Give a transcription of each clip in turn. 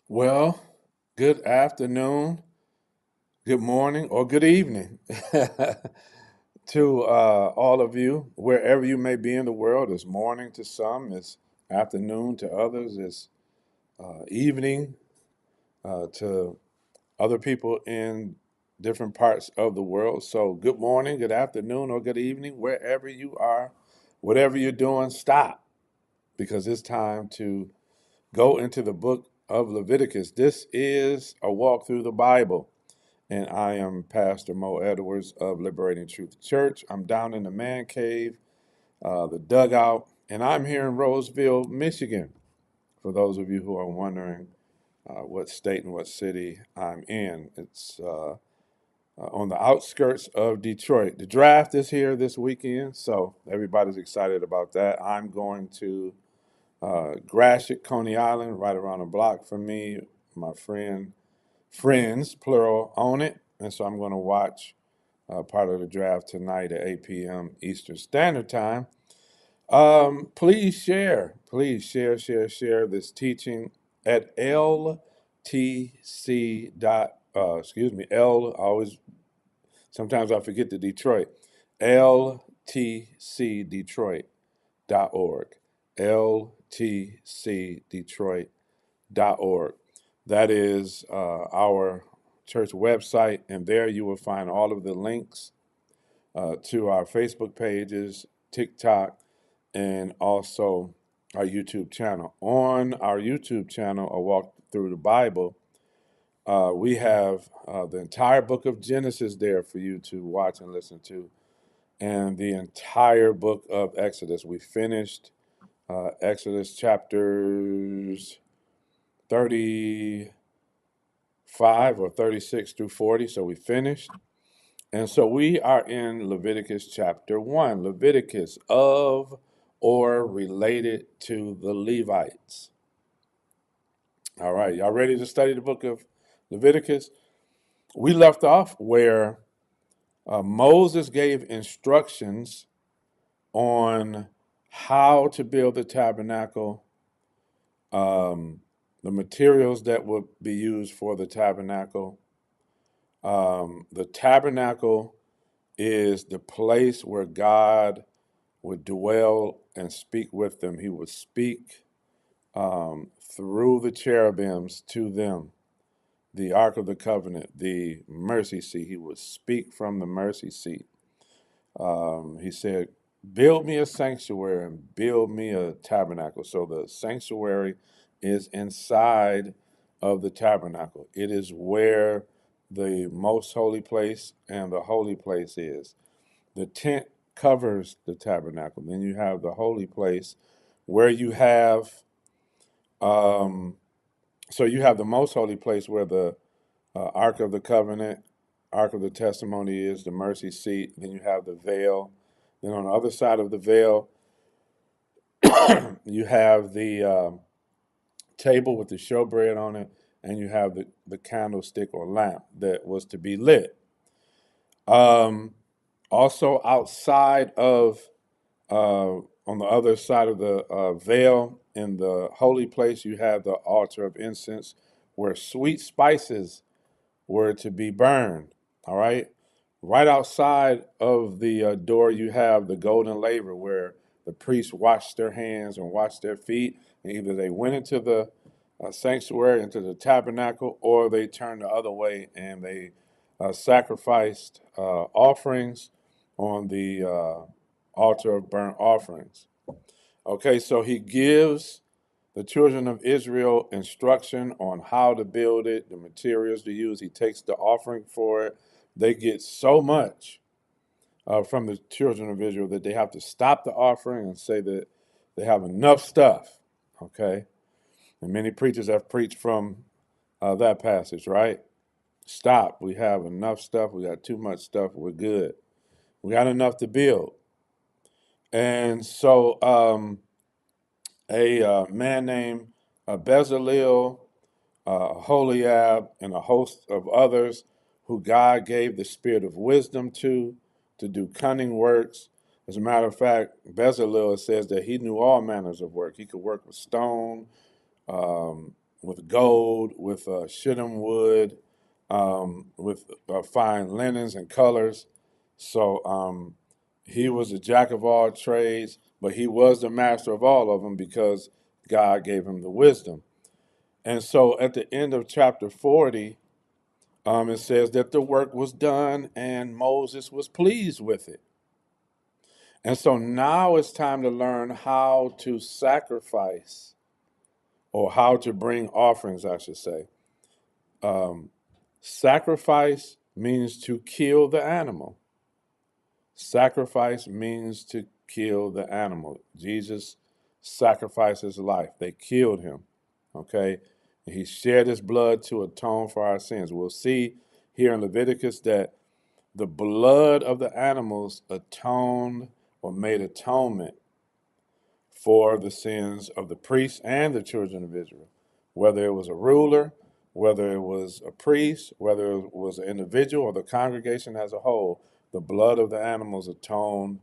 Well, good afternoon, good morning, or good evening to all of you, wherever you may be in the world. It's morning to some, it's afternoon to others, it's evening to other people in different parts of the world. So, good morning, good afternoon, or good evening, wherever you are, whatever you're doing, stop because it's time to go into the book of Leviticus. This is a walk through the Bible. And I am Pastor Mo Edwards of Liberating Truth Church. I'm down in the man cave, the dugout, and I'm here in Roseville, Michigan. For those of you who are wondering what state and what city I'm in, it's on the outskirts of Detroit. The draft is here this weekend, so everybody's excited about that. I'm going to Gratiot, Coney Island, right around the block from me. My friends, plural, own it. And so I'm going to watch part of the draft tonight at 8 p.m. Eastern Standard Time. Please share this teaching at LTC dot, I always, sometimes I forget the Detroit, ltcdetroit.org, ltcdetroit.org. That is our church website, and there you will find all of the links to our Facebook pages, TikTok, and also our YouTube channel. On our YouTube channel, A Walk Through the Bible, we have the entire book of Genesis there for you to watch and listen to, and the entire book of Exodus. We finished Exodus chapters 35 or 36 through 40, so we finished. And so we are in Leviticus chapter 1, Leviticus of or related to the Levites. All right, y'all ready to study the book of Leviticus? We left off where Moses gave instructions on how to build the tabernacle, the materials that would be used for the tabernacle. The tabernacle is the place where God would dwell and speak with them. He would speak through the cherubims to them, the Ark of the Covenant, the mercy seat. He would speak from the mercy seat. He said, build me a sanctuary and build me a tabernacle. So the sanctuary is inside of the tabernacle. It is where the most holy place and the holy place is. The tent covers the tabernacle. Then you have the holy place where you have, so you have the most holy place where the Ark of the Covenant, Ark of the Testimony is, the mercy seat. Then you have the veil. Then on the other side of the veil, you have the table with the showbread on it, and you have the candlestick or lamp that was to be lit. Also, outside of, on the other side of the veil, in the holy place, you have the altar of incense where sweet spices were to be burned. All right. Right outside of the door, you have the golden laver where the priests washed their hands and washed their feet. And either they went into the sanctuary, into the tabernacle, or they turned the other way and they sacrificed offerings on the altar of burnt offerings. Okay, so he gives the children of Israel instruction on how to build it, the materials to use. He takes the offering for it. They get so much from the children of Israel that they have to stop the offering and say that they have enough stuff. Okay, and many preachers have preached from that passage, right? Stop. We have enough stuff. We got too much stuff. We're good. We got enough to build. And so a man named Bezalel, Holiab, and a host of others who God gave the spirit of wisdom to do cunning works. As a matter of fact, Bezalel says that he knew all manners of work. He could work with stone, with gold, with shittim wood, with fine linens and colors. So he was a jack of all trades, but he was the master of all of them because God gave him the wisdom. And so at the end of chapter 40, it says that the work was done and Moses was pleased with it. And so now it's time to learn how to sacrifice, or how to bring offerings, I should say. Sacrifice means to kill the animal. Sacrifice means to kill the animal. Jesus sacrificed his life. They killed him. Okay? And he shed his blood to atone for our sins. We'll see here in Leviticus that the blood of the animals atoned or made atonement for the sins of the priests and the children of Israel. Whether it was a ruler, whether it was a priest, whether it was an individual or the congregation as a whole, the blood of the animals atoned,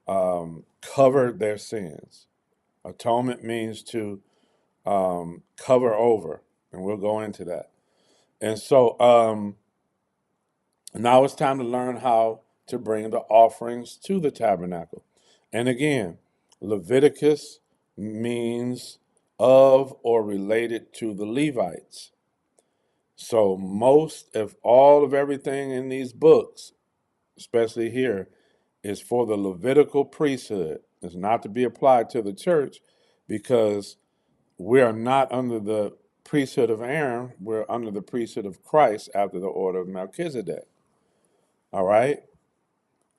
covered their sins. Atonement means to cover over, and we'll go into that. And so now it's time to learn how to bring the offerings to the tabernacle. And again, Leviticus means of or related to the Levites. So most, if all of everything in these books, especially here, is for the Levitical priesthood. It's not to be applied to the church because we are not under the priesthood of Aaron. We're under the priesthood of Christ after the order of Melchizedek. All right?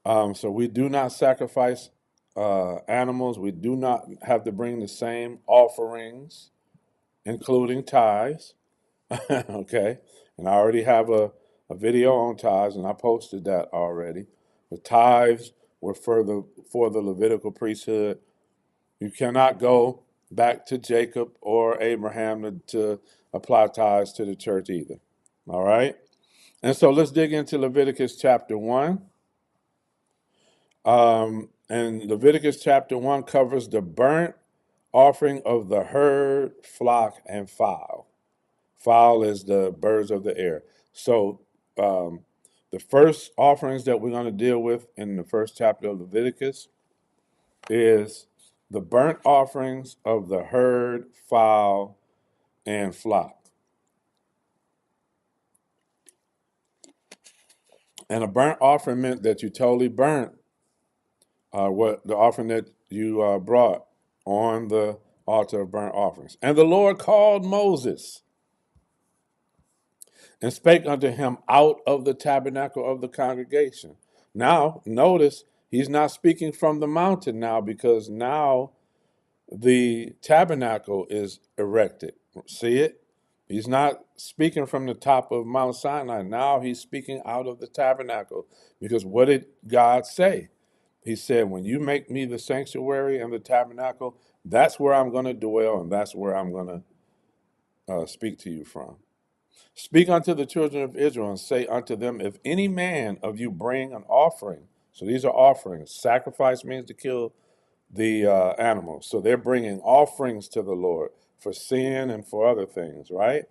So we do not sacrifice animals. We do not have to bring the same offerings, including tithes. Okay? And I already have a video on tithes, and I posted that already. The tithes were for the Levitical priesthood. You cannot go back to Jacob or Abraham to apply tithes to the church either. All right? And so let's dig into Leviticus chapter 1. And Leviticus chapter 1 covers the burnt offering of the herd, flock, and fowl. Fowl is the birds of the air. So the first offerings that we're going to deal with in the first chapter of Leviticus is the burnt offerings of the herd, fowl, and flock. And a burnt offering meant that you totally burnt what the offering that you brought on the altar of burnt offerings. And the Lord called Moses and spake unto him out of the tabernacle of the congregation. Now, notice he's not speaking from the mountain now, because now the tabernacle is erected. See it? He's not speaking from the top of Mount Sinai. Now he's speaking out of the tabernacle, because what did God say? He said, when you make me the sanctuary and the tabernacle, that's where I'm going to dwell, and that's where I'm going to speak to you from. Speak unto the children of Israel and say unto them, if any man of you bring an offering, so these are offerings. Sacrifice means to kill the animals. So they're bringing offerings to the Lord for sin and for other things, right?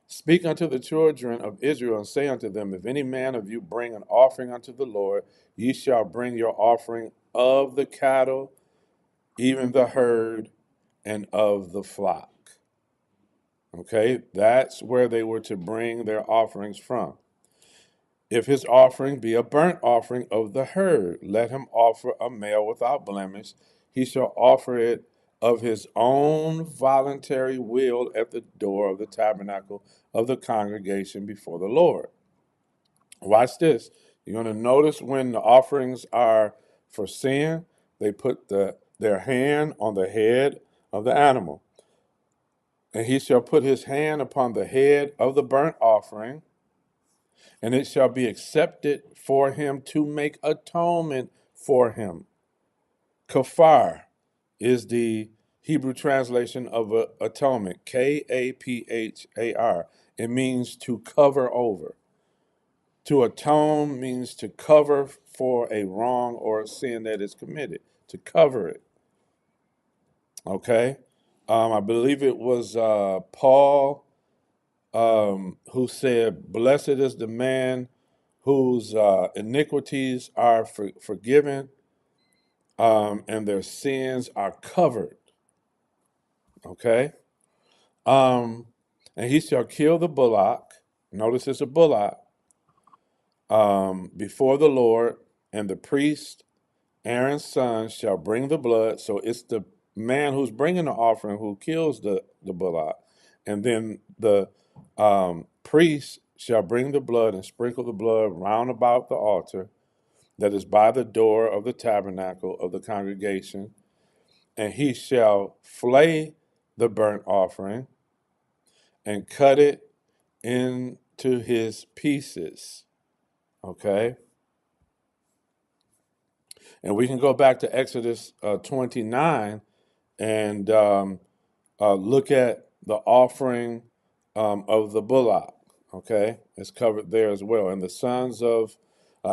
Speak unto the children of Israel and say unto them, if any man of you bring an offering unto the Lord, ye shall bring your offering of the cattle, even the herd, and of the flock. Okay, that's where they were to bring their offerings from. If his offering be a burnt offering of the herd, let him offer a male without blemish. He shall offer it of his own voluntary will at the door of the tabernacle of the congregation before the Lord. Watch this. You're going to notice when the offerings are for sin, they put their hand on the head of the animal. And he shall put his hand upon the head of the burnt offering, and it shall be accepted for him to make atonement for him. Kafar is the Hebrew translation of atonement, Kaphar. It means to cover over. To atone means to cover for a wrong or a sin that is committed, to cover it. Okay? I believe it was Paul who said, "Blessed is the man whose iniquities are forgiven, and their sins are covered." Okay? Um, and he shall kill the bullock. Notice it's a bullock before the Lord, and the priest, Aaron's son, shall bring the blood. So it's the man who's bringing the offering who kills the bullock. And then the priest shall bring the blood and sprinkle the blood round about the altar that is by the door of the tabernacle of the congregation. And he shall flay the burnt offering and cut it into his pieces. Okay? And we can go back to Exodus 29 and look at the offering of the bullock. Okay? It's covered there as well. And the sons of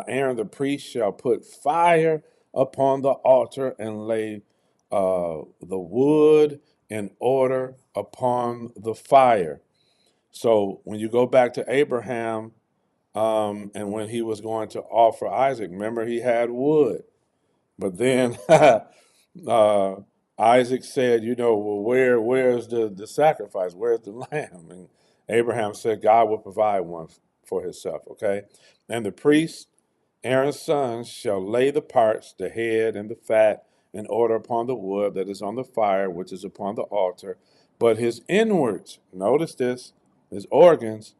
Aaron the priest shall put fire upon the altar and lay the wood in order upon the fire. So when you go back to Abraham, and when he was going to offer Isaac, remember he had wood. But then Isaac said, well, where's the sacrifice? Where's the lamb? And Abraham said, God will provide one for himself, okay? And the priest, Aaron's sons, shall lay the parts, the head and the fat, in order upon the wood that is on the fire, which is upon the altar. But his inwards, notice this, his organs,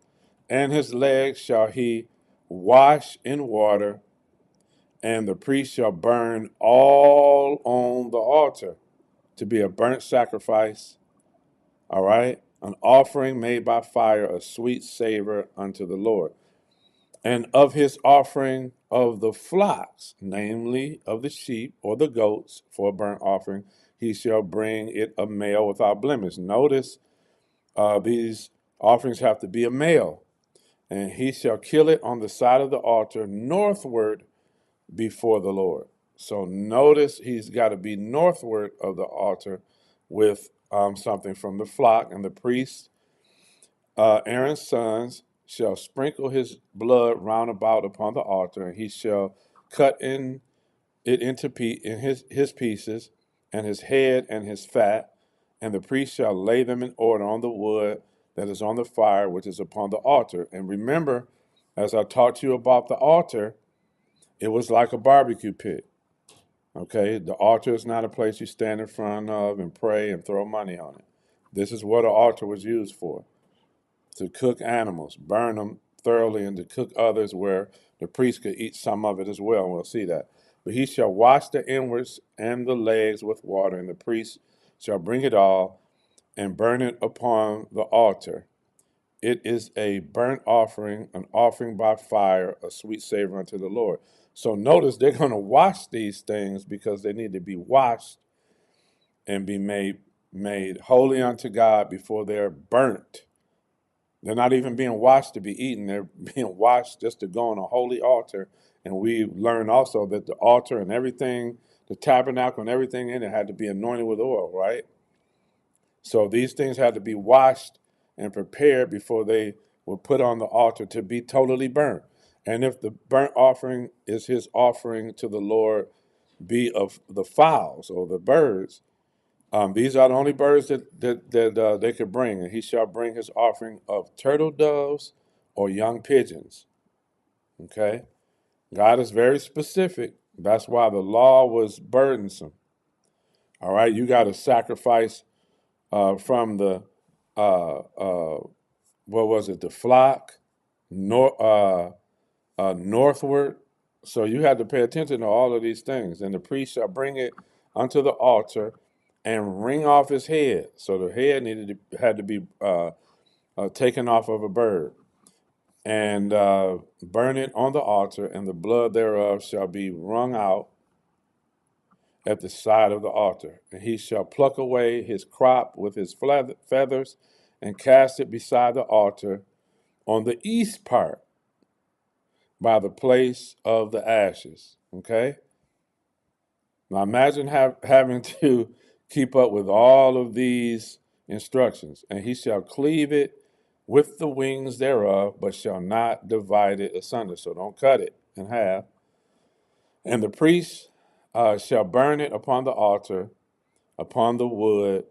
and his legs shall he wash in water, and the priest shall burn all on the altar to be a burnt sacrifice, all right? An offering made by fire, a sweet savor unto the Lord. And of his offering of the flocks, namely of the sheep or the goats for a burnt offering, he shall bring it a male without blemish. Notice these offerings have to be a male. And he shall kill it on the side of the altar northward before the Lord. So notice he's got to be northward of the altar with something from the flock, and the priest, Aaron's sons, shall sprinkle his blood round about upon the altar, and he shall cut it into his pieces, and his head and his fat, and the priest shall lay them in order on the wood that is on the fire, which is upon the altar. And remember, as I taught you about the altar, it was like a barbecue pit. Okay, the altar is not a place you stand in front of and pray and throw money on it. This is what an altar was used for, to cook animals, burn them thoroughly, and to cook others where the priest could eat some of it as well. And we'll see that. But he shall wash the inwards and the legs with water, and the priest shall bring it all and burn it upon the altar. It is a burnt offering, an offering by fire, a sweet savor unto the Lord. So notice they're going to wash these things because they need to be washed and be made holy unto God before they're burnt. They're not even being washed to be eaten. They're being washed just to go on a holy altar. And we learn also that the altar and everything, the tabernacle and everything in it had to be anointed with oil, right? So these things had to be washed and prepared before they were put on the altar to be totally burnt. And if the burnt offering is his offering to the Lord be of the fowls or the birds, these are the only birds that they could bring. And he shall bring his offering of turtle doves or young pigeons. Okay? God is very specific. That's why the law was burdensome. All right? You got to sacrifice from the what was it? The flock, northward. So you had to pay attention to all of these things. And the priest shall bring it unto the altar and wring off his head. So the head had to be taken off of a bird, and burn it on the altar, and the blood thereof shall be wrung out at the side of the altar. And he shall pluck away his crop with his feathers and cast it beside the altar on the east part by the place of the ashes. Okay? Now imagine having to keep up with all of these instructions. And he shall cleave it with the wings thereof, but shall not divide it asunder. So don't cut it in half. And the priest shall burn it upon the altar, upon the wood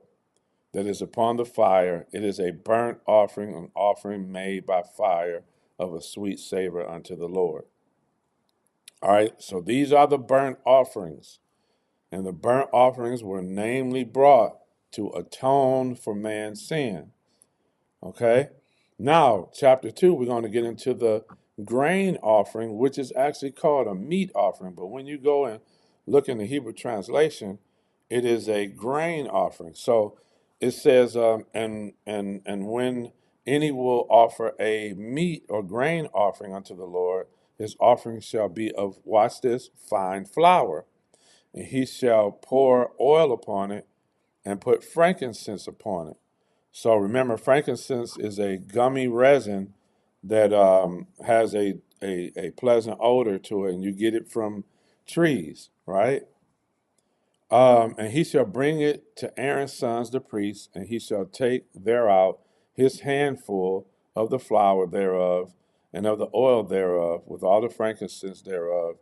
that is upon the fire. It is a burnt offering, an offering made by fire of a sweet savor unto the Lord. All right, so these are the burnt offerings. And the burnt offerings were namely brought to atone for man's sin. Okay? Now, chapter 2, we're going to get into the grain offering, which is actually called a meat offering. But when you go and look in the Hebrew translation, it is a grain offering. So it says, and when any will offer a meat or grain offering unto the Lord, his offering shall be of, watch this, fine flour. And he shall pour oil upon it and put frankincense upon it. So remember, frankincense is a gummy resin that has a pleasant odor to it, and you get it from trees, right? And he shall bring it to Aaron's sons, the priests, and he shall take thereout his handful of the flour thereof, and of the oil thereof, with all the frankincense thereof,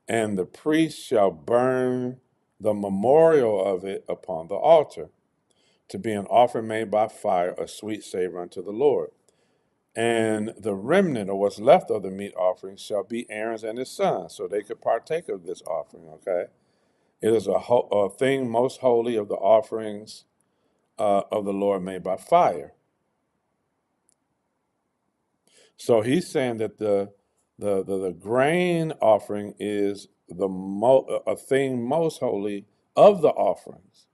and the priest shall burn the memorial of it upon the altar, to be an offering made by fire, a sweet savor unto the Lord. And the remnant, or what's left of the meat offering, shall be Aaron's and his sons, so they could partake of this offering, okay? It is a thing most holy of the offerings of the Lord made by fire. So he's saying that the grain offering is a thing most holy of the offerings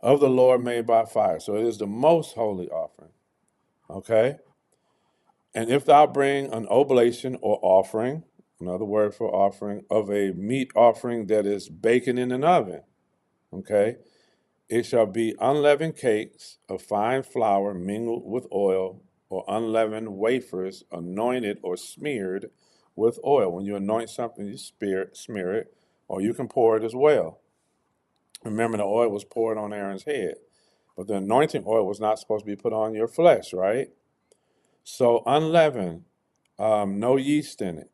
of the Lord made by fire. So it is the most holy offering. Okay? And if thou bring an oblation or offering, another word for offering, of a meat offering that is baken in an oven, okay, it shall be unleavened cakes of fine flour mingled with oil, or unleavened wafers anointed or smeared with oil. When you anoint something, you smear it, or you can pour it as well. Remember, the oil was poured on Aaron's head, but the anointing oil was not supposed to be put on your flesh, right? So unleavened, no yeast in it,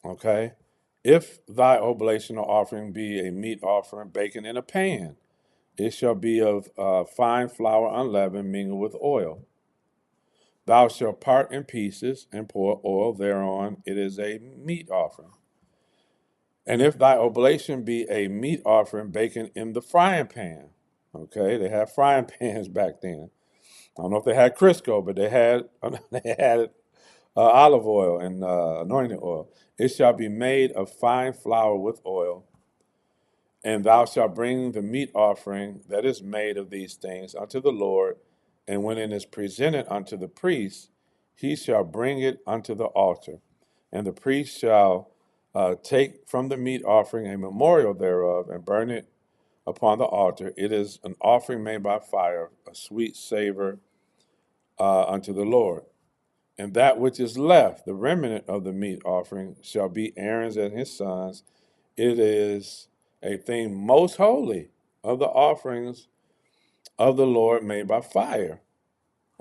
okay? If thy oblation or offering be a meat offering baken in a pan, it shall be of fine flour unleavened mingled with oil. Thou shalt part in pieces and pour oil thereon. It is a meat offering. And if thy oblation be a meat offering baken in the frying pan, okay, they had frying pans back then. I don't know if they had Crisco, but they had olive oil and anointing oil. It shall be made of fine flour with oil. And thou shalt bring the meat offering that is made of these things unto the Lord. And when it is presented unto the priest, he shall bring it unto the altar. And the priest shall take from the meat offering a memorial thereof, and burn it upon the altar. It is an offering made by fire, a sweet savor unto the Lord. And that which is left, the remnant of the meat offering, shall be Aaron's and his sons. It is a thing most holy of the offerings of the Lord made by fire.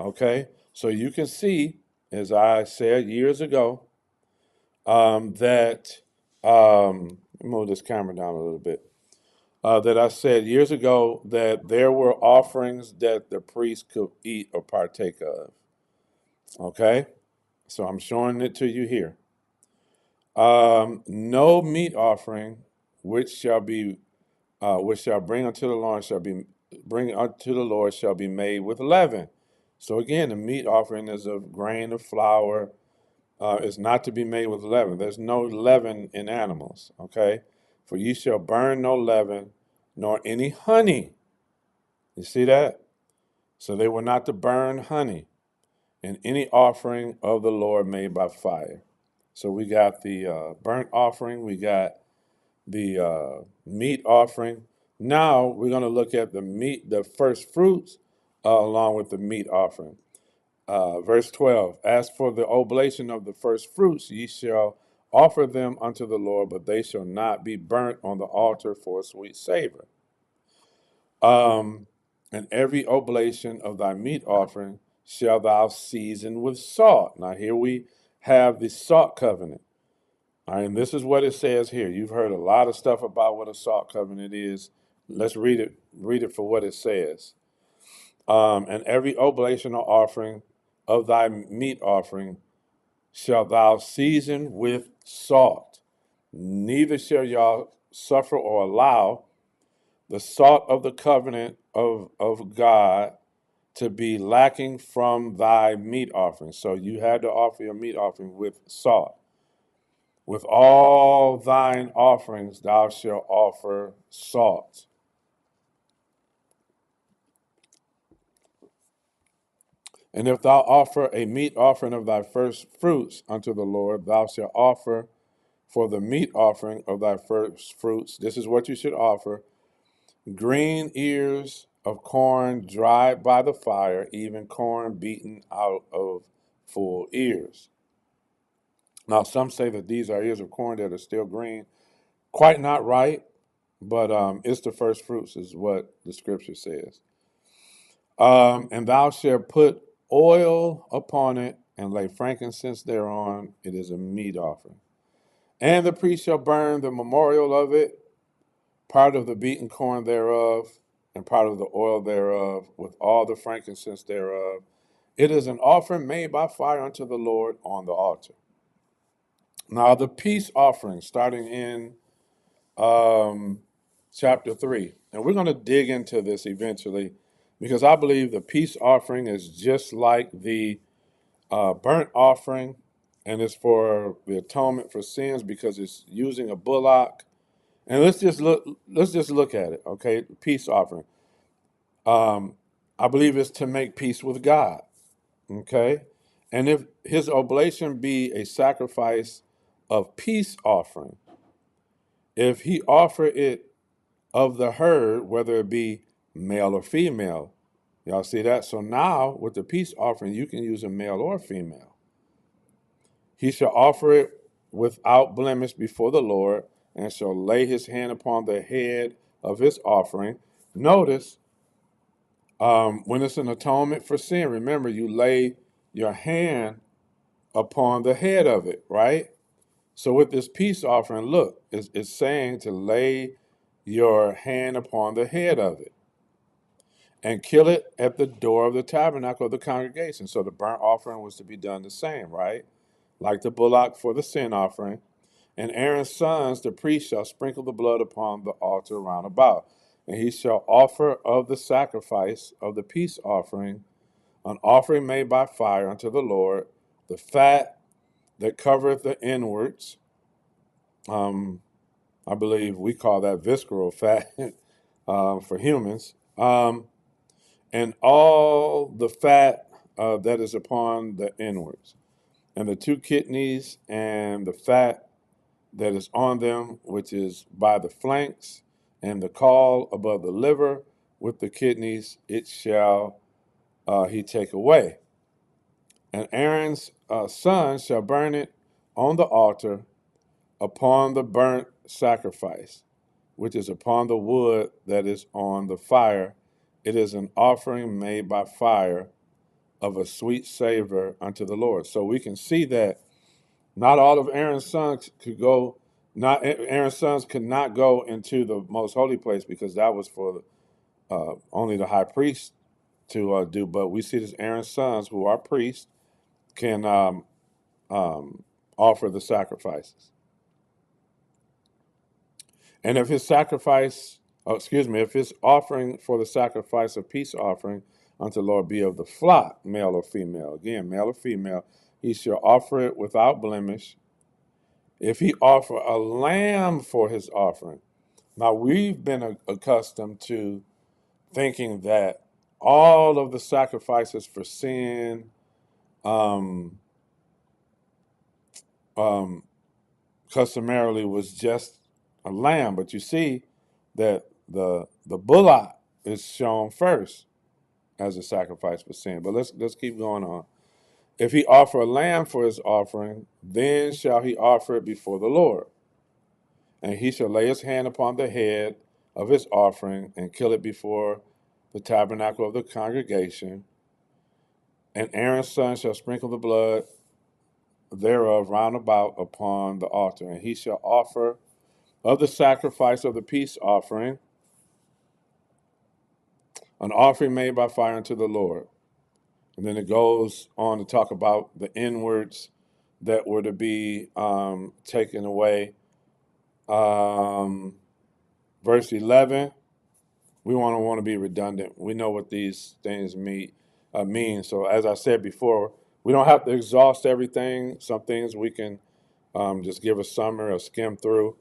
Okay? So you can see, as I said years ago, that, move this camera down a little bit, that I said years ago that there were offerings that the priest could eat or partake of. Okay? So I'm showing it to you here. No meat offering which shall bring unto the Lord shall be made with leaven. So again, the meat offering is a grain of flour. Is not to be made with leaven. There's no leaven in animals. Okay, for ye shall burn no leaven, nor any honey. You see that? So they were not to burn honey in any offering of the Lord made by fire. So we got the burnt offering, we got the meat offering. Now we're going to look at the first fruits along with the meat offering. Verse 12, as for the oblation of the first fruits, ye shall offer them unto the Lord, but they shall not be burnt on the altar for a sweet savor. And every oblation of thy meat offering shall thou season with salt. Now here we have the salt covenant. All right, and this is what it says here. You've heard a lot of stuff about what a salt covenant is. Let's read it for what it says. And every oblation or offering of thy meat offering shall thou season with salt. Neither shall y'all suffer or allow the salt of the covenant of God to be lacking from thy meat offering. So you had to offer your meat offering with salt. With all thine offerings thou shalt offer salt. And if thou offer a meat offering of thy first fruits unto the Lord, thou shalt offer for the meat offering of thy first fruits. This is what you should offer: green ears of corn dried by the fire, even corn beaten out of full ears. Now, some say that these are ears of corn that are still green. Quite not right, but it's the first fruits, is what the scripture says. And thou shalt put oil upon it and lay frankincense thereon. It is a meat offering. And the priest shall burn the memorial of it, part of the beaten corn thereof, and part of the oil thereof, with all the frankincense thereof. It is an offering made by fire unto the Lord on the altar. Now, the peace offering, starting in chapter 3. And we're going to dig into this eventually, because I believe the peace offering is just like the burnt offering, and it's for the atonement for sins because it's using a bullock. And let's just look at it, okay? Peace offering. I believe it's to make peace with God, okay? And if his oblation be a sacrifice of peace offering, if he offer it of the herd, whether it be male or female, y'all see that? So now with the peace offering, you can use a male or female. He shall offer it without blemish before the Lord, and shall lay his hand upon the head of his offering. Notice, when it's an atonement for sin, remember, you lay your hand upon the head of it, right? So with this peace offering, look, it's saying to lay your hand upon the head of it and kill it at the door of the tabernacle of the congregation. So the burnt offering was to be done the same, right? Like the bullock for the sin offering. And Aaron's sons, the priest, shall sprinkle the blood upon the altar round about. And he shall offer of the sacrifice of the peace offering an offering made by fire unto the Lord, the fat that covereth the inwards. I believe we call that visceral fat for humans. And all the fat that is upon the inwards, and the two kidneys, and the fat that is on them, which is by the flanks, and the caul above the liver, with the kidneys, it shall he take away. And Aaron's son shall burn it on the altar upon the burnt sacrifice, which is upon the wood that is on the fire. It is an offering made by fire of a sweet savor unto the Lord. So we can see that not all of Aaron's sons Aaron's sons could not go into the most holy place, because that was for only the high priest to do. But we see this Aaron's sons, who are priests, can offer the sacrifices. And if if his offering for the sacrifice of peace offering unto the Lord be of the flock, male or female, again, male or female, he shall offer it without blemish. If he offer a lamb for his offering, now we've been accustomed to thinking that all of the sacrifices for sin, customarily was just a lamb, but you see that the bullock is shown first as a sacrifice for sin. But let's keep going on. If he offer a lamb for his offering, then shall he offer it before the Lord. And he shall lay his hand upon the head of his offering and kill it before the tabernacle of the congregation. And Aaron's son shall sprinkle the blood thereof round about upon the altar. And he shall offer of the sacrifice of the peace offering an offering made by fire unto the Lord. And then it goes on to talk about the inwards that were to be taken away. Verse 11, we want to be redundant. We know what these things mean. So as I said before, we don't have to exhaust everything. Some things we can just give a summary or skim through.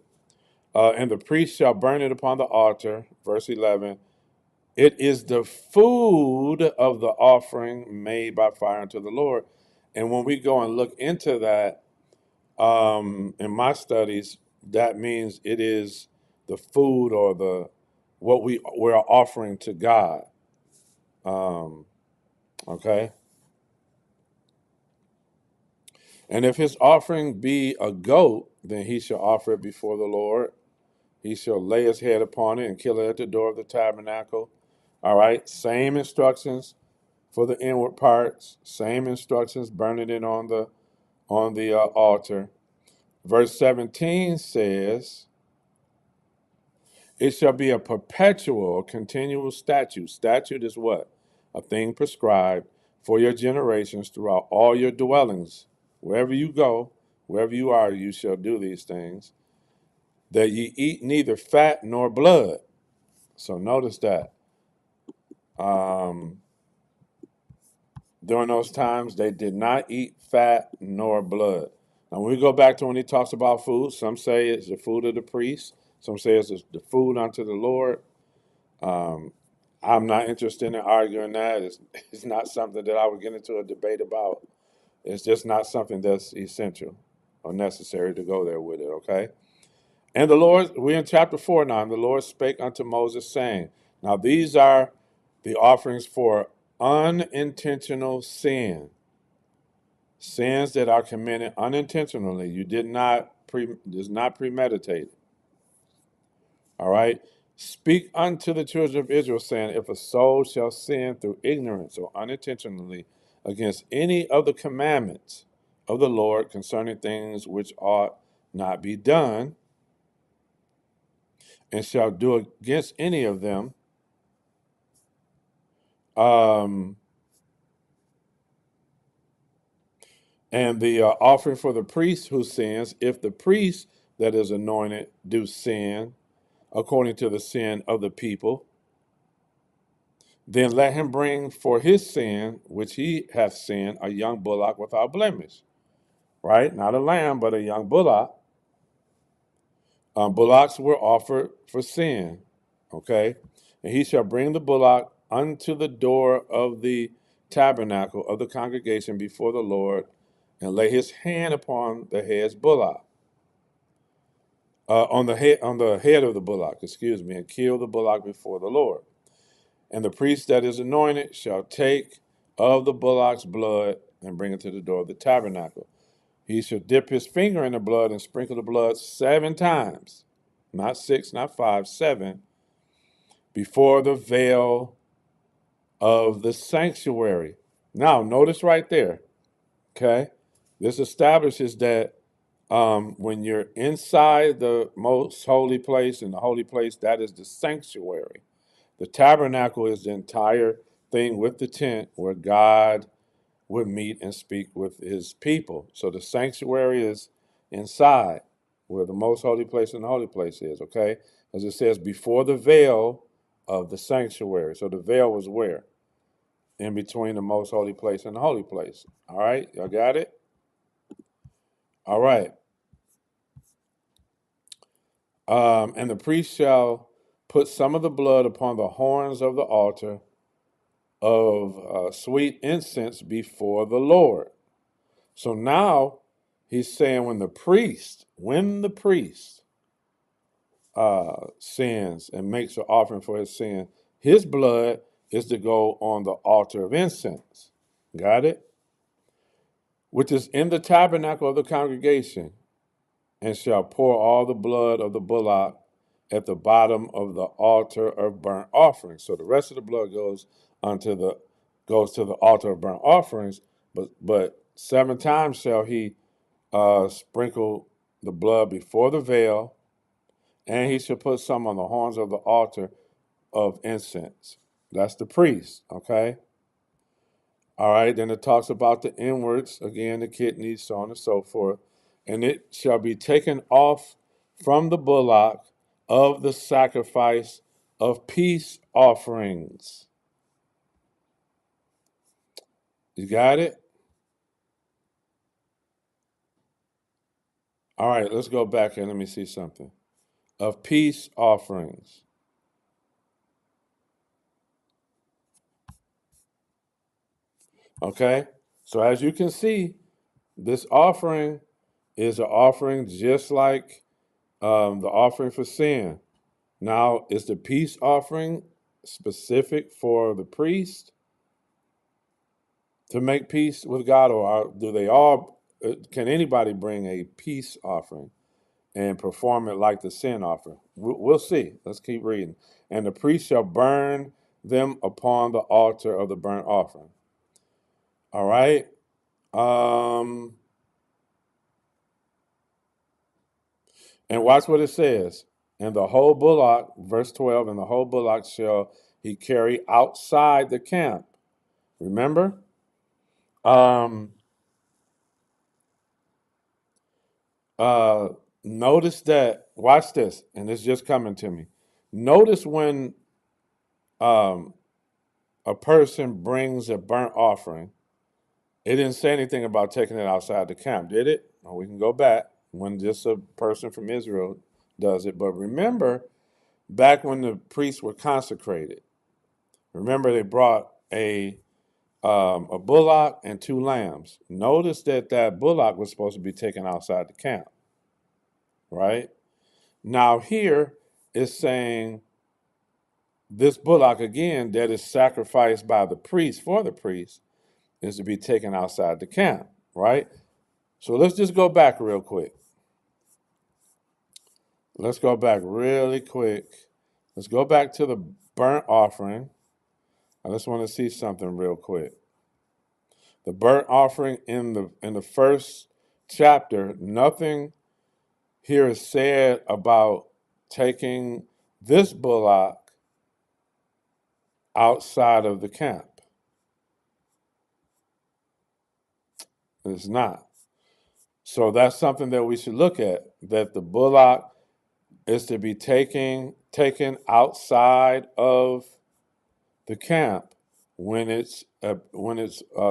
And the priest shall burn it upon the altar. Verse 11, it is the food of the offering made by fire unto the Lord. And when we go and look into that, in my studies, that means it is the food or what we're offering to God. Okay. And if his offering be a goat, then he shall offer it before the Lord. He shall lay his head upon it and kill it at the door of the tabernacle. All right. Same instructions for the inward parts. Same instructions, burning it on the altar. Verse 17 says, it shall be a perpetual or continual statute. Statute is what? A thing prescribed for your generations throughout all your dwellings. Wherever you go, wherever you are, you shall do these things. That ye eat neither fat nor blood. So notice that. During those times, they did not eat fat nor blood. Now, when we go back to when he talks about food, some say it's the food of the priest. Some say it's the food unto the Lord. I'm not interested in arguing that. It's not something that I would get into a debate about. It's just not something that's essential or necessary to go there with it, okay? And the Lord, we're in chapter 4 now, and the Lord spake unto Moses, saying, now these are the offerings for unintentional sin. Sins that are committed unintentionally. You did not premeditated. All right. Speak unto the children of Israel, saying, if a soul shall sin through ignorance or unintentionally against any of the commandments of the Lord concerning things which ought not be done, and shall do against any of them, and the offering for the priest who sins, if the priest that is anointed do sin according to the sin of the people, then let him bring for his sin, which he hath sinned, a young bullock without blemish. Right? Not a lamb, but a young bullock. Bullocks were offered for sin. Okay? And he shall bring the bullock unto the door of the tabernacle of the congregation before the Lord, and lay his hand upon the head's bullock. On the head of the bullock, and kill the bullock before the Lord. And the priest that is anointed shall take of the bullock's blood and bring it to the door of the tabernacle. He shall dip his finger in the blood and sprinkle the blood 7 times, not 6, not 5, 7, before the veil of the sanctuary. Now, notice right there, okay? This establishes that when you're inside the most holy place, and the holy place, that is the sanctuary. The tabernacle is the entire thing with the tent where God would meet and speak with his people. So the sanctuary is inside where the most holy place and the holy place is, okay? As it says, before the veil of the sanctuary. So the veil was where? In between the most holy place and the holy place. All right, y'all got it? All right. And the priest shall put some of the blood upon the horns of the altar of sweet incense before the Lord. So now he's saying when the priest sins and makes an offering for his sin, his blood is to go on the altar of incense. Got it? which is in the tabernacle of the congregation, and shall pour all the blood of the bullock at the bottom of the altar of burnt offerings. So the rest of the blood goes to the altar of burnt offerings, but 7 times shall he sprinkle the blood before the veil, and he shall put some on the horns of the altar of incense. That's the priest, okay? All right, then it talks about the inwards, again, the kidneys, so on and so forth. And it shall be taken off from the bullock of the sacrifice of peace offerings. You got it? All right, let's go back and let me see something. Of peace offerings. Okay? So as you can see, this offering is an offering just like the offering for sin. Now, is the peace offering specific for the priest to make peace with God, or do they all? Can anybody bring a peace offering and perform it like the sin offering? We'll see. Let's keep reading. And the priest shall burn them upon the altar of the burnt offering. All right. And watch what it says. And the whole bullock, verse 12, and the whole bullock shall he carry outside the camp. Remember? Um, Notice that, watch this, and it's just coming to me. Notice when um, a person brings a burnt offering, it didn't say anything about taking it outside the camp, did it? Well, we can go back when just a person from Israel does it. But remember, back when the priests were consecrated, remember they brought a bullock and 2 lambs. Notice that that bullock was supposed to be taken outside the camp, right? Now here it's saying this bullock again that is sacrificed by the priest for the priest is to be taken outside the camp, right? So let's just go back real quick. Let's go back really quick. Let's go back to the burnt offering. I just want to see something real quick. The burnt offering in the first chapter, nothing here is said about taking this bullock outside of the camp. It's not. So that's something that we should look at, that the bullock is to be taken outside of the camp when it's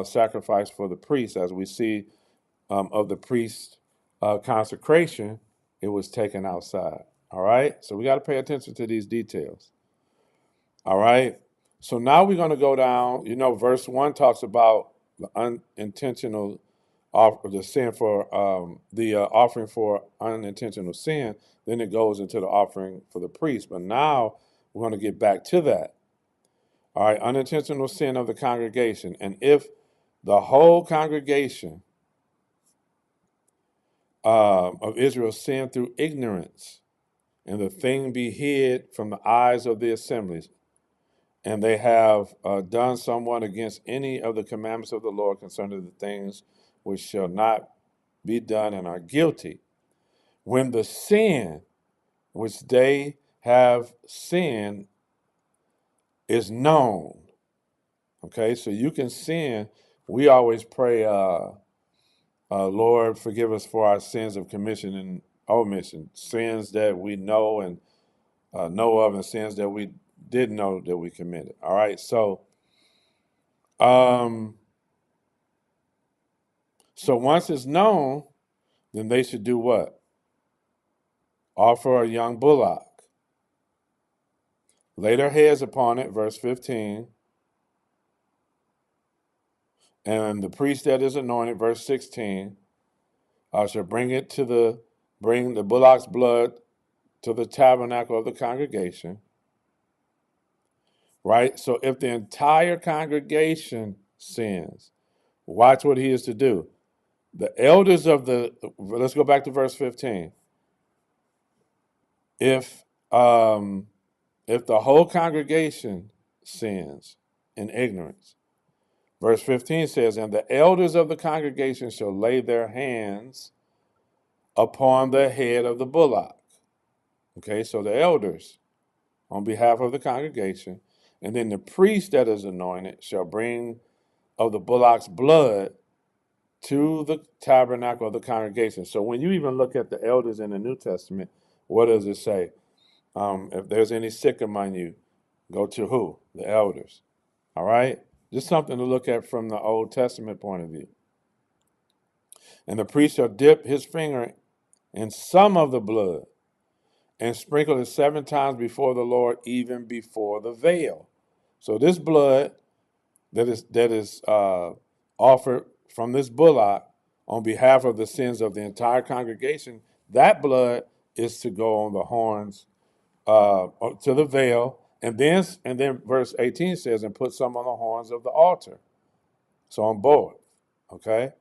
sacrificed for the priest, as we see of the priest's consecration, it was taken outside. All right, so we got to pay attention to these details. All right, so now we're going to go down. You know, verse 1 talks about the unintentional the sin for the offering for unintentional sin. Then it goes into the offering for the priest. But now we're going to get back to that. All right, unintentional sin of the congregation. And if the whole congregation of Israel sin through ignorance, and the thing be hid from the eyes of the assemblies, and they have done someone against any of the commandments of the Lord concerning the things which shall not be done and are guilty, when the sin which they have sinned is known. Okay, so you can sin. We always pray, Lord, forgive us for our sins of commission and omission, sins that we know and know of, and sins that we didn't know that we committed. All right, um, so once it's known, then they should do what? Offer a young bullock. Lay their heads upon it, verse 15. And the priest that is anointed, verse 16, shall bring the bullock's blood to the tabernacle of the congregation. Right? So if the entire congregation sins, watch what he is to do. The elders of the, let's go back to verse 15. If um, if the whole congregation sins in ignorance, verse 15 says, and the elders of the congregation shall lay their hands upon the head of the bullock. Okay, so the elders on behalf of the congregation, and then the priest that is anointed shall bring of the bullock's blood to the tabernacle of the congregation. So when you even look at the elders in the New Testament, what does it say? If there's any sick among you, go to who? The elders. All right? Just something to look at from the Old Testament point of view. And the priest shall dip his finger in some of the blood and sprinkle it 7 times before the Lord, even before the veil. So this blood that is offered from this bullock on behalf of the sins of the entire congregation, that blood is to go on the horns to the veil, and then verse 18 says, and put some on the horns of the altar. So on both, okay.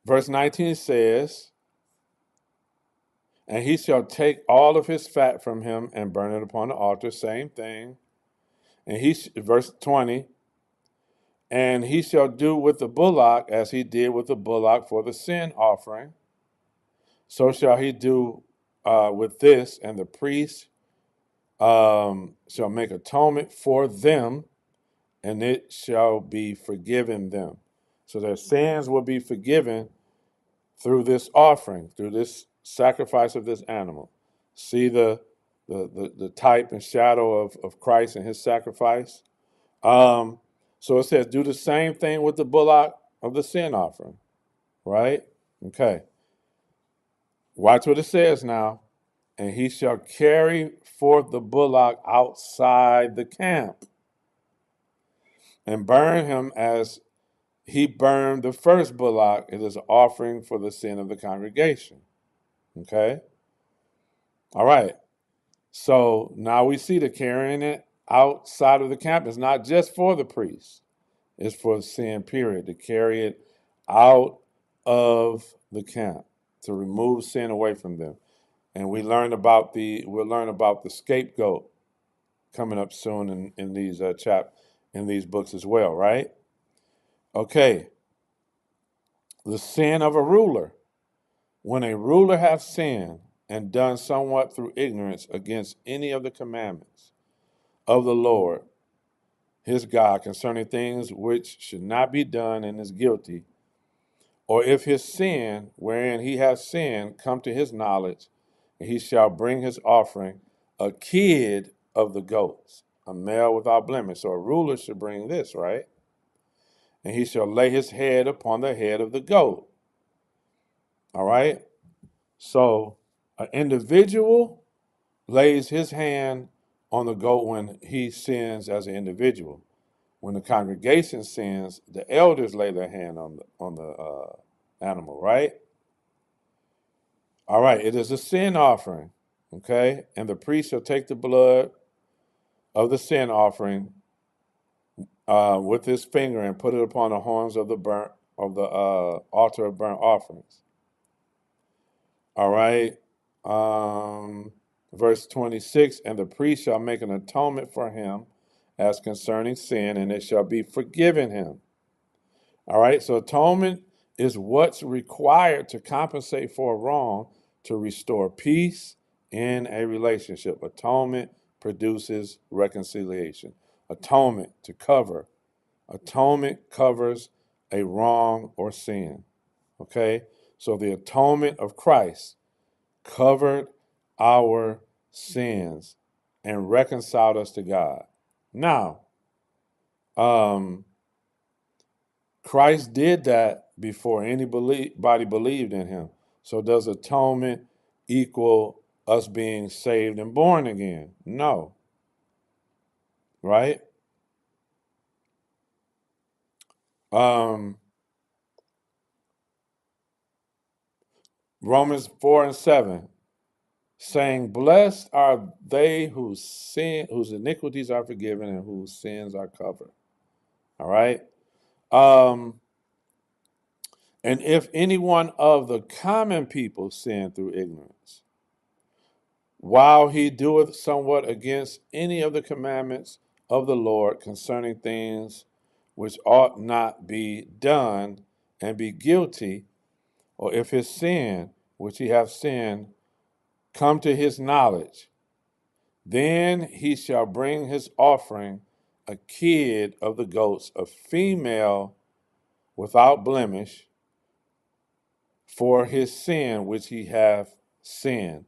Verse 19 says, and he shall take all of his fat from him and burn it upon the altar. Same thing. And verse 20, and he shall do with the bullock as he did with the bullock for the sin offering. So shall he do with this, and the priest shall make atonement for them, and it shall be forgiven them. So their sins will be forgiven through this offering, through this sacrifice of this animal. See the type and shadow of Christ and his sacrifice. So it says, do the same thing with the bullock of the sin offering, right? Okay. Watch what it says now. And he shall carry forth the bullock outside the camp and burn him as he burned the first bullock. It is an offering for the sin of the congregation. Okay? All right. So now we see the carrying it outside of the camp is not just for the priest. It's for sin, period. To carry it out of the camp, to remove sin away from them. And we'll learn about the scapegoat coming up soon in these in these books as well, right? Okay. The sin of a ruler. When a ruler hath sinned and done somewhat through ignorance against any of the commandments of the Lord his God concerning things which should not be done, and is guilty, or if his sin wherein he hath sinned come to his knowledge, he shall bring his offering, a kid of the goats, a male without blemish. So a ruler should bring this, right? And he shall lay his head upon the head of the goat. All right? So an individual lays his hand on the goat when he sins as an individual. When the congregation sins, the elders lay their hand on the animal, right? All right, it is a sin offering, okay? And the priest shall take the blood of the sin offering with his finger and put it upon the horns of the altar of burnt offerings. All right. Verse 26, and the priest shall make an atonement for him as concerning sin, and it shall be forgiven him. All right, so atonement is what's required to compensate for a wrong, to restore peace in a relationship. Atonement produces reconciliation. Atonement to cover. Atonement covers a wrong or sin. Okay, so the atonement of Christ covered our sins and reconciled us to God. Now, Christ did that before anybody believed in him. So does atonement equal us being saved and born again? No. Right? Romans 4 and 7, saying, blessed are they whose iniquities are forgiven and whose sins are covered. All right. Um, and if any one of the common people sin through ignorance, while he doeth somewhat against any of the commandments of the Lord concerning things which ought not be done, and be guilty, or if his sin, which he hath sinned, come to his knowledge, then he shall bring his offering, a kid of the goats, a female without blemish, for his sin which he hath sinned.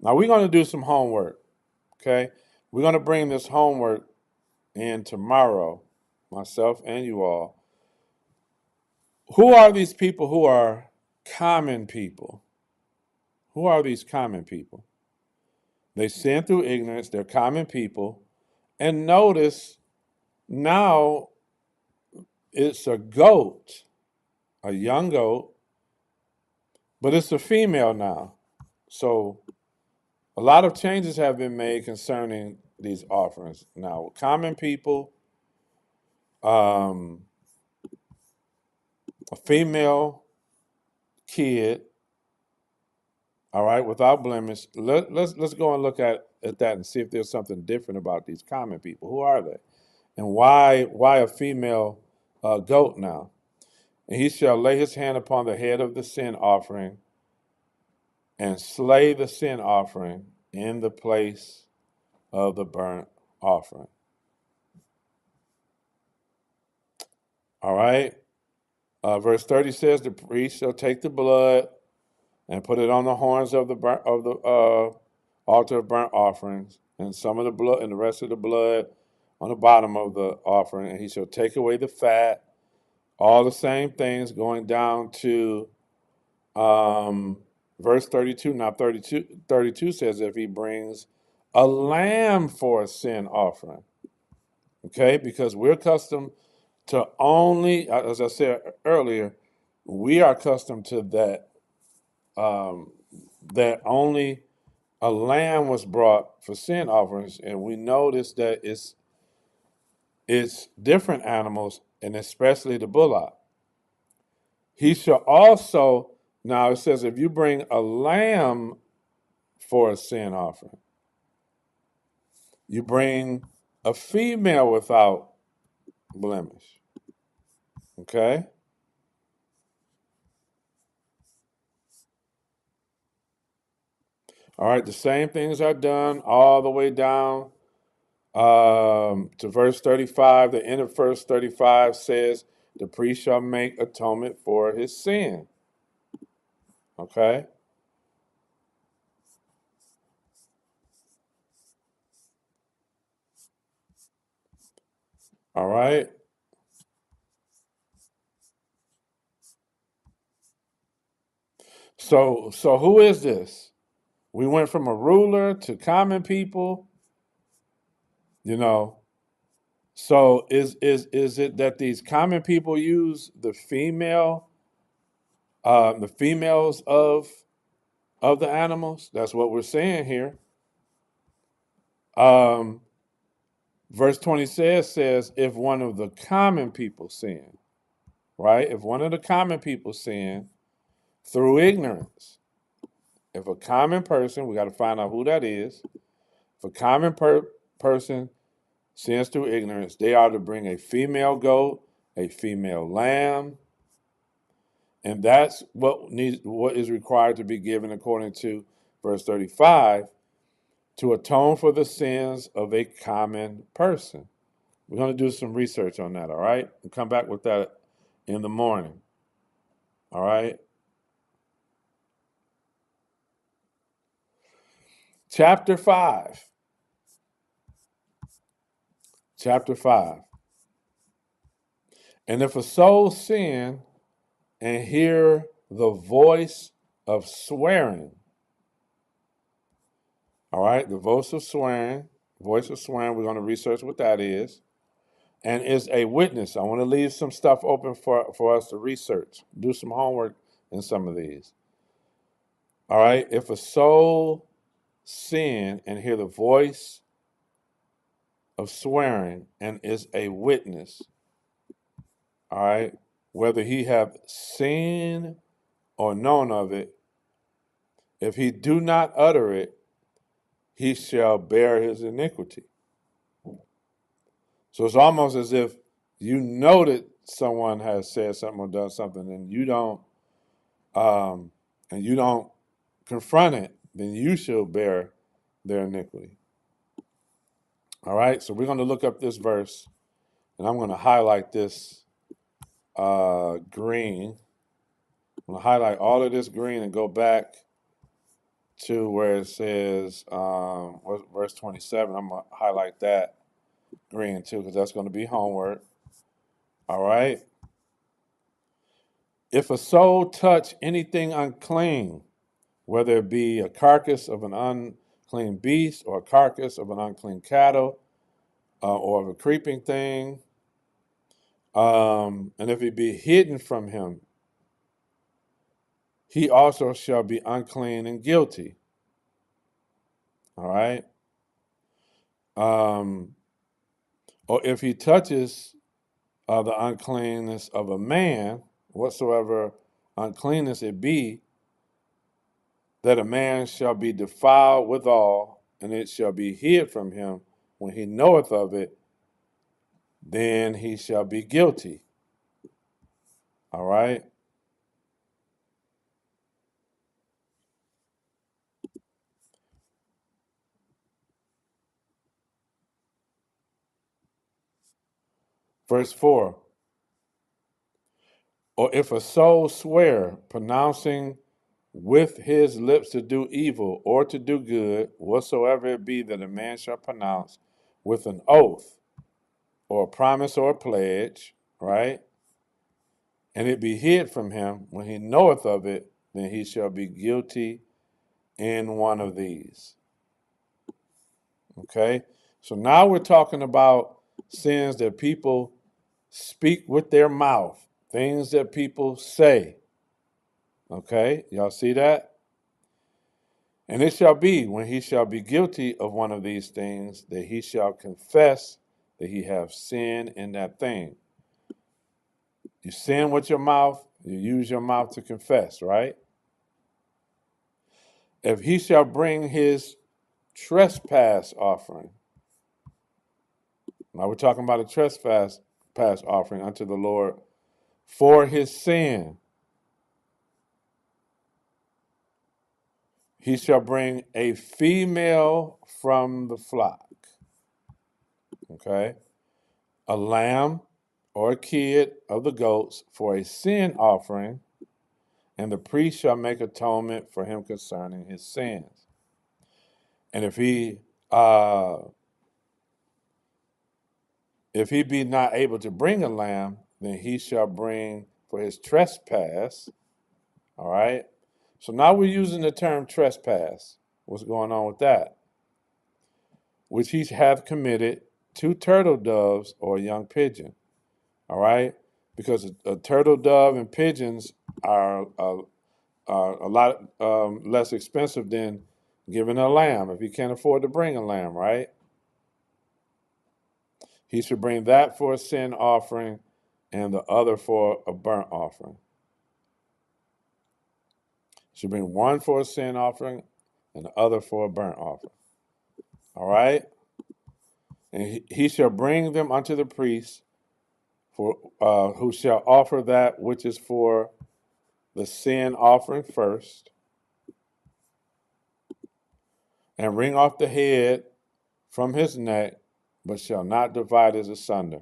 Now we're going to do some homework, okay? We're going to bring this homework in tomorrow, myself and you all. Who are these people who are common people? Who are these common people? They sin through ignorance, they're common people. And notice now it's a goat, a young goat, but it's a female now. So a lot of changes have been made concerning these offerings. Now, common people, um, a female kid, all right, without blemish. Let's go and look at that and see if there's something different about these common people. Who are they, and why a female goat now? And he shall lay his hand upon the head of the sin offering, and slay the sin offering in the place of the burnt offering. All right. Verse 30 says, the priest shall take the blood and put it on the horns of the altar of burnt offerings, and some of the blood and the rest of the blood on the bottom of the offering, and he shall take away the fat. All the same things going down to verse 32. Now 32 says if he brings a lamb for a sin offering, okay, because we're accustomed to only, as I said earlier, we are accustomed to that only a lamb was brought for sin offerings, and we notice that it's different animals, and especially the bullock. He shall also, now it says if you bring a lamb for a sin offering, you bring a female without blemish. Okay? All right, the same things are done all the way down to verse 35. The end of verse 35 says, the priest shall make atonement for his sin. Okay? All right? So who is this? We went from a ruler to common people, you know. So is it that these common people use the females of the animals? That's what we're saying here. Um, verse 20 says if one of the common people sin, right? If one of the common people sin through ignorance, if a common person, we got to find out who that is. If a common person sins through ignorance, they are to bring a female goat, a female lamb, and that's what is required to be given according to verse 35 to atone for the sins of a common person. We're going to do some research on that, all right? We'll come back with that in the morning, all right? Chapter 5. Chapter 5. And if a soul sin and hear the voice of swearing, all right, the voice of swearing, we're going to research what that is, and is a witness. I want to leave some stuff open for us to research, do some homework in some of these. All right, if a soul sin and hear the voice of swearing and is a witness, all right, whether he have seen or known of it, if he do not utter it, he shall bear his iniquity. So it's almost as if you know that someone has said something or done something, um, and you don't confront it, then you shall bear their iniquity. All right, so we're going to look up this verse, and I'm going to highlight this green. I'm going to highlight all of this green and go back to where it says verse 27. I'm going to highlight that green too, because that's going to be homework. All right. If a soul touch anything unclean, whether it be a carcass of an unclean beast or a carcass of an unclean cattle or of a creeping thing, and if it be hidden from him, he also shall be unclean and guilty. All right. Or if he touches the uncleanness of a man, whatsoever uncleanness it be, that a man shall be defiled withal, and it shall be hid from him when he knoweth of it, then he shall be guilty. All right. Verse 4. Or if a soul swear, pronouncing with his lips to do evil or to do good, whatsoever it be that a man shall pronounce with an oath or a promise or a pledge, right? And it be hid from him when he knoweth of it, then he shall be guilty in one of these. Okay? So now we're talking about sins that people speak with their mouth, things that people say. Okay? Y'all see that? And it shall be when he shall be guilty of one of these things that he shall confess that he have sinned in that thing. You sin with your mouth, you use your mouth to confess, right? If he shall bring his trespass offering, now we're talking about a trespass offering unto the Lord for his sin, he shall bring a female from the flock, okay? A lamb or a kid of the goats for a sin offering, and the priest shall make atonement for him concerning his sins. And if he be not able to bring a lamb, then he shall bring for his trespass. All right. So now we're using the term trespass. What's going on with that? Which he hath committed 2 turtle doves or a young pigeon. All right. Because a turtle dove and pigeons are a lot less expensive than giving a lamb if he can't afford to bring a lamb, right? He should bring that for a sin offering and the other for a burnt offering. He should bring one for a sin offering and the other for a burnt offering. All right? And he shall bring them unto the priest, for who shall offer that which is for the sin offering first, and wring off the head from his neck, but shall not divide it asunder.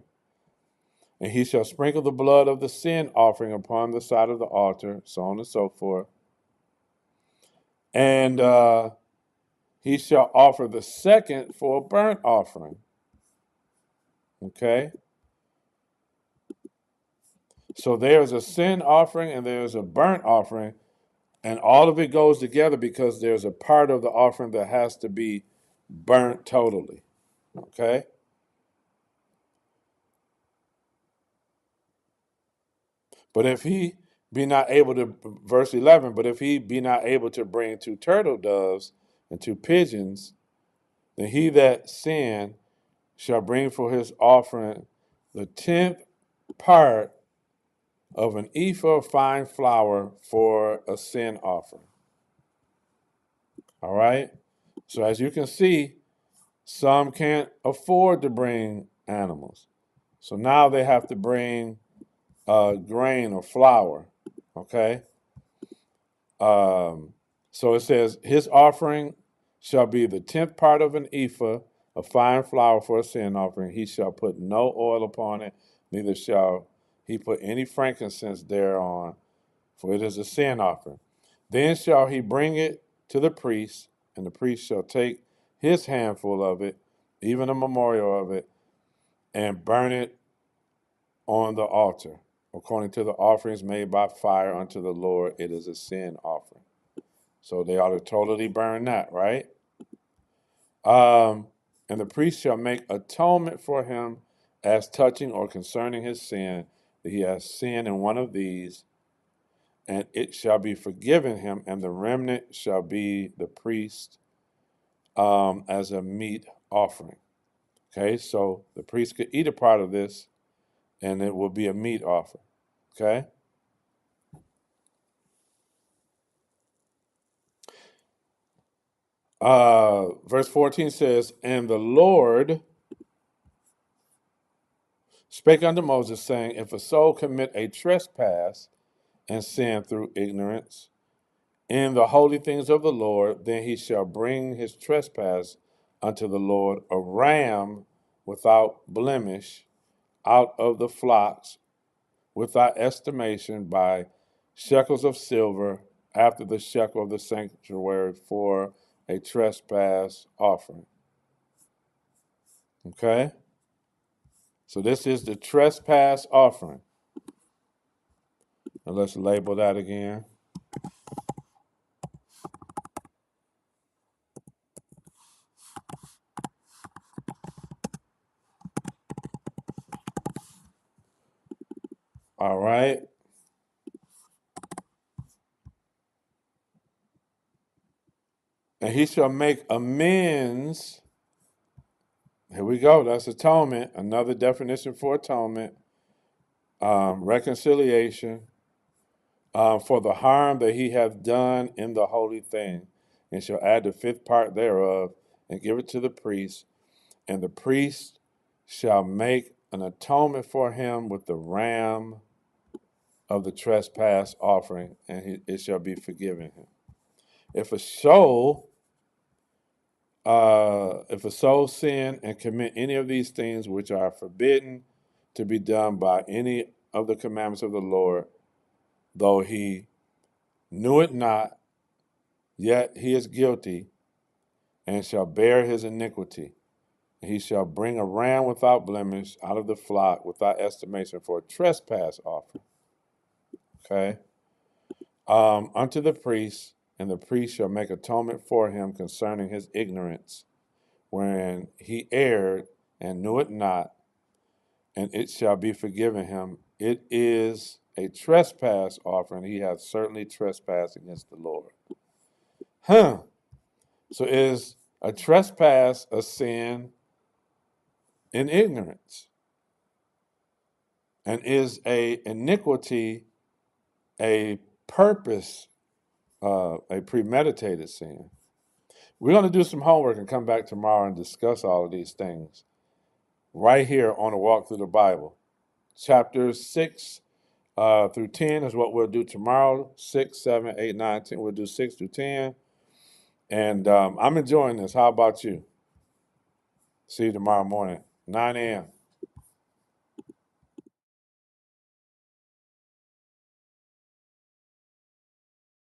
And he shall sprinkle the blood of the sin offering upon the side of the altar, so on and so forth. And he shall offer the second for a burnt offering. Okay? So there's a sin offering and there's a burnt offering, and all of it goes together because there's a part of the offering that has to be burnt totally. Okay? But if he be not able to, verse 11, but if he be not able to bring 2 turtle doves and 2 pigeons, then he that sinned shall bring for his offering the 10th part of an ephah of fine flour for a sin offering. All right? So as you can see, some can't afford to bring animals. So now they have to bring grain or flour. Okay? So it says, his offering shall be the 10th part of an ephah of fine flour for a sin offering. He shall put no oil upon it, neither shall he put any frankincense thereon, for it is a sin offering. Then shall he bring it to the priest, and the priest shall take his handful of it, even a memorial of it, and burn it on the altar. According to the offerings made by fire unto the Lord, it is a sin offering. So they ought to totally burn that, right? And the priest shall make atonement for him as touching or concerning his sin, that he has sinned in one of these, and it shall be forgiven him, and the remnant shall be the priest as a meat offering. Okay, so the priest could eat a part of this, and it will be a meat offering. Okay? Verse 14 says, and the Lord spake unto Moses, saying, if a soul commit a trespass and sin through ignorance in the holy things of the Lord, then he shall bring his trespass unto the Lord, a ram without blemish out of the flocks, without estimation, by shekels of silver, after the shekel of the sanctuary, for a trespass offering. Okay? So this is the trespass offering. And let's label that again. All right. And he shall make amends. Here we go. That's atonement. Another definition for atonement. Reconciliation for the harm that he hath done in the holy thing, and shall add the 5th part thereof, and give it to the priest. And the priest shall make an atonement for him with the ram of the trespass offering, and it shall be forgiven him. If a soul sin and commit any of these things which are forbidden to be done by any of the commandments of the Lord, though he knew it not, yet he is guilty, and shall bear his iniquity. And he shall bring a ram without blemish out of the flock, without estimation, for a trespass offering. Okay? Unto the priest, and the priest shall make atonement for him concerning his ignorance, wherein he erred and knew it not, and it shall be forgiven him. It is a trespass offering. He hath certainly trespassed against the Lord. So is a trespass a sin in ignorance? And is a iniquity a purpose, a premeditated sin? We're going to do some homework and come back tomorrow and discuss all of these things right here on a walk through the Bible. Chapters 6 through 10 is what we'll do tomorrow. 6, 7, 8, 9, 10. We'll do 6 through 10. And I'm enjoying this. How about you? See you tomorrow morning, 9 a.m.